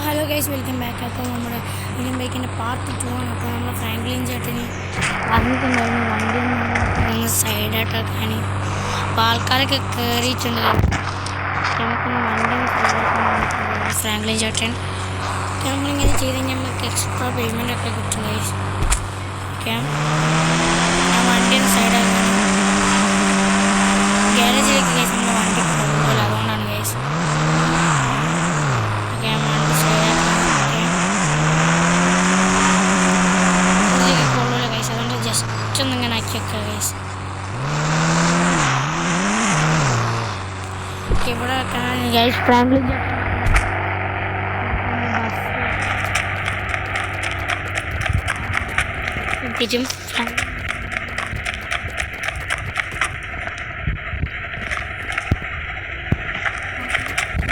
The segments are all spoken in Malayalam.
Hello guys, welcome back. അപ്പോൾ നമ്മുടെ ഇന്ത്യൻ ബൈക്കിൻ്റെ പാർട്ട് 2 ആണ്. അപ്പോൾ നമ്മൾ ഫ്രാങ്ക്ലിൻ ചേട്ടന് പറഞ്ഞിട്ടുണ്ടായിരുന്നു വണ്ടി ഒന്ന് സൈഡായിട്ടാക്കാൻ. അപ്പോൾ ആൾക്കാരൊക്കെ കയറിയിട്ടുണ്ട്. നമുക്കൊന്ന് വണ്ടി ഫ്രാങ്ക്ലിൻ ചേട്ടൻ നമ്മളിങ്ങനെ ചെയ്ത് കഴിഞ്ഞാൽ നമുക്ക് എക്സ്ട്രാ പേയ്മെൻ്റ് ഒക്കെ കിട്ടും ഗൈസ്. ഓക്കെ, ഞാൻ വണ്ടി ഒന്ന് സൈഡാക്കാൻ ഗ്യാരേജിലേക്ക് ഗൈസ് നമ്മൾ വണ്ടി പോകുമല്ലോ, അതുകൊണ്ടാണ് ഗൈസ്. ജസ്റ്റ് ഒന്നിങ്ങനെ ആക്കി വെക്കുക ഗൈസ്. ഇവിടെ വെക്കാൻ ഗൈസ് ഫ്രാങ്ക്ലിൻ എത്തിച്ചും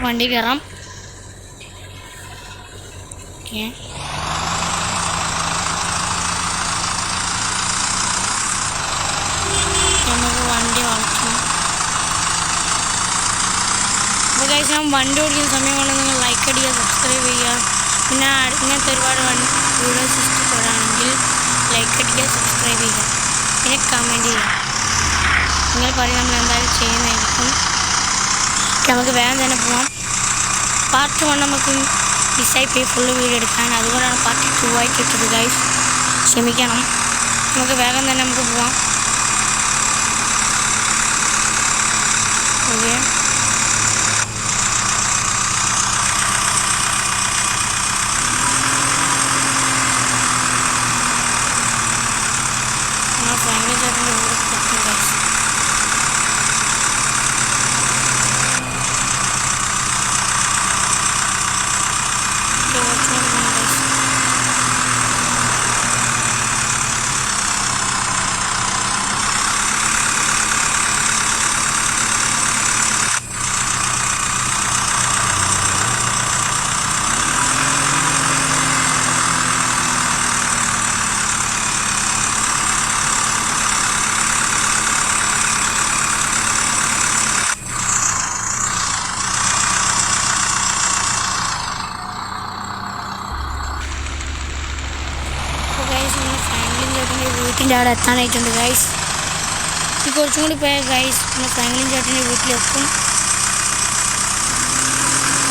വണ്ടി കയറാം. ഓക്കെ, നമുക്ക് വണ്ടി വളർത്തണം. അപ്പോൾ ഗൈസ്, ഞാൻ വണ്ടി ഓടിക്കുന്ന സമയം കൊണ്ട് നിങ്ങൾ ലൈക്ക് അടിക്കുക, സബ്സ്ക്രൈബ് ചെയ്യുക. പിന്നെ ഇങ്ങനത്തെ ഒരുപാട് വീഡിയോസ് ഇഷ്ടപ്പെടുകയാണെങ്കിൽ ലൈക്ക് അടിക്കുക, സബ്സ്ക്രൈബ് ചെയ്യുക, പിന്നെ കമൻറ്റ് ചെയ്യുക. നിങ്ങൾ പറയും, നമ്മൾ എന്തായാലും ചെയ്യുന്നതായിരിക്കും. നമുക്ക് വേഗം തന്നെ പോവാം. പാർട്ട് 1 നമുക്ക് മിസ്സായി പോയി ഫുള്ള് വീഡിയോ എടുക്കാൻ, അതുകൊണ്ടാണ് പാർട്ട് 2 ആയിട്ട് ഇട്ടത് ഗൈസ്. ക്ഷമിക്കണം. നമുക്ക് വേഗം തന്നെ നമുക്ക് പോവാം. ഓക്കെ, ഫ്രാങ്ക്ലിൻ ചേട്ടൻ്റെ വീട് എത്തി ഗൈസ്. വീട്ടിൻ്റെ അവിടെ എത്താനായിട്ടുണ്ട് ഗൈസ്. ഇത് കുറച്ചും കൂടി പോയ ഗൈസ് നമ്മൾ ഫ്രാങ്ക്ലിൻ ചേട്ടൻ്റെ വീട്ടിലെത്തും.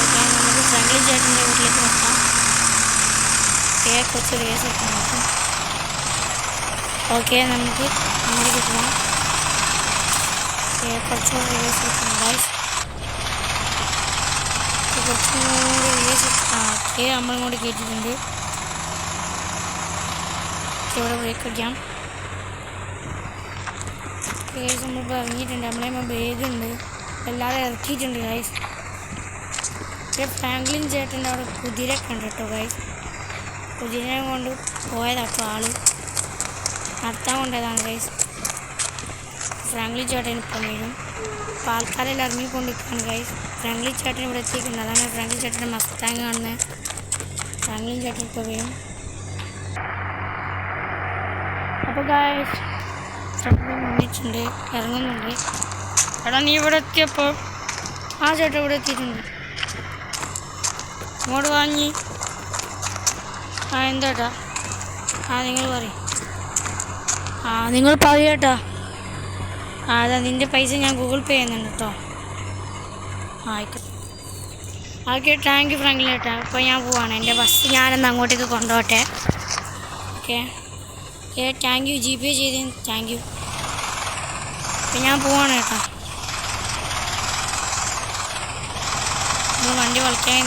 ഓക്കെ, നമുക്ക് ഫ്രാങ്ക്ലിൻ ചേട്ടൻ്റെ വീട്ടിലേക്ക് എത്താം. കുറച്ച് റേസ് ഒക്കെ നോക്കാം. ഓക്കെ, നമുക്ക് അങ്ങോട്ടേക്ക് പോകാം. കുറച്ചുകൂടി റേസ് എടുക്കണം ഗൈസ്. കുറച്ചും കൂടി റേസ് ഓക്കെ, നമ്മളിങ്ങോട്ട് കയറ്റിയിട്ടുണ്ട്. ഇവിടെ ബ്രേക്ക് അടിക്കാം. ഗൈസ്, നമ്മളിപ്പോൾ ഇറങ്ങിയിട്ടുണ്ട്. നമ്മളെ ബാഗുണ്ട്, എല്ലാവരും ഇറക്കിയിട്ടുണ്ട് ഗൈസ്. ഫ്രാങ്ക്ലിൻ ചേട്ടൻ്റെ അവിടെ കുതിരയൊക്കെ ഉണ്ട് കേട്ടോ ഗൈസ്. കുതിരനെ കൊണ്ട് പോയതാട്ടോ ആള്, നടത്താൻ കൊണ്ടതാണ് ഗൈസ്. ഫ്രാങ്ക്ലിൻ ചേട്ടൻ ഇപ്പം വരും. അപ്പോൾ ആൾക്കാരെല്ലാം ഇറങ്ങിക്കൊണ്ടിരിക്കുകയാണ് ഗൈസ്. ഫ്രാങ്ക്ലിൻ ചേട്ടൻ ഇവിടെ എത്തിയിട്ടുണ്ട്. അതാണ് ഫ്രാങ്ക്ലിൻ ചേട്ടൻ്റെ മസ്താങ് കാണുന്നത്. ഫ്രാങ്ക്ലിൻ ചേട്ടൻ ഇപ്പോൾ വരും. അപ്പോൾ ഗൈസ്, ചേട്ടൻ വന്നിട്ടുണ്ട്, ഇറങ്ങുന്നുണ്ട്. എടാ, നീ ഇവിടെ എത്തിയപ്പോൾ ആ ചേട്ടൻ ഇവിടെ എത്തിയിട്ടുണ്ട്. ഇങ്ങോട്ട് വാങ്ങി. എന്താട്ടാ? നിങ്ങൾ പറയും. നിങ്ങൾ പറയട്ടാ. അതാ, നിൻ്റെ പൈസ ഞാൻ ഗൂഗിൾ പേ ചെയ്യുന്നുണ്ട് കേട്ടോ. ആയിക്കോട്ടെ. ഓക്കെ, താങ്ക് യു ഫ്രാങ്ക്ലിൻ ചേട്ടാ. അപ്പോൾ ഞാൻ പോവാണ്. എൻ്റെ ബസ് ഞാനൊന്ന് അങ്ങോട്ടേക്ക് കൊണ്ടുപോട്ടെ. Okay, thank you. G Pay ചെയ്തതിന് താങ്ക് യു. അപ്പം ഞാൻ പോവാണ് കേട്ടോ. നമ്മൾ വണ്ടി വളയ്ക്കാൻ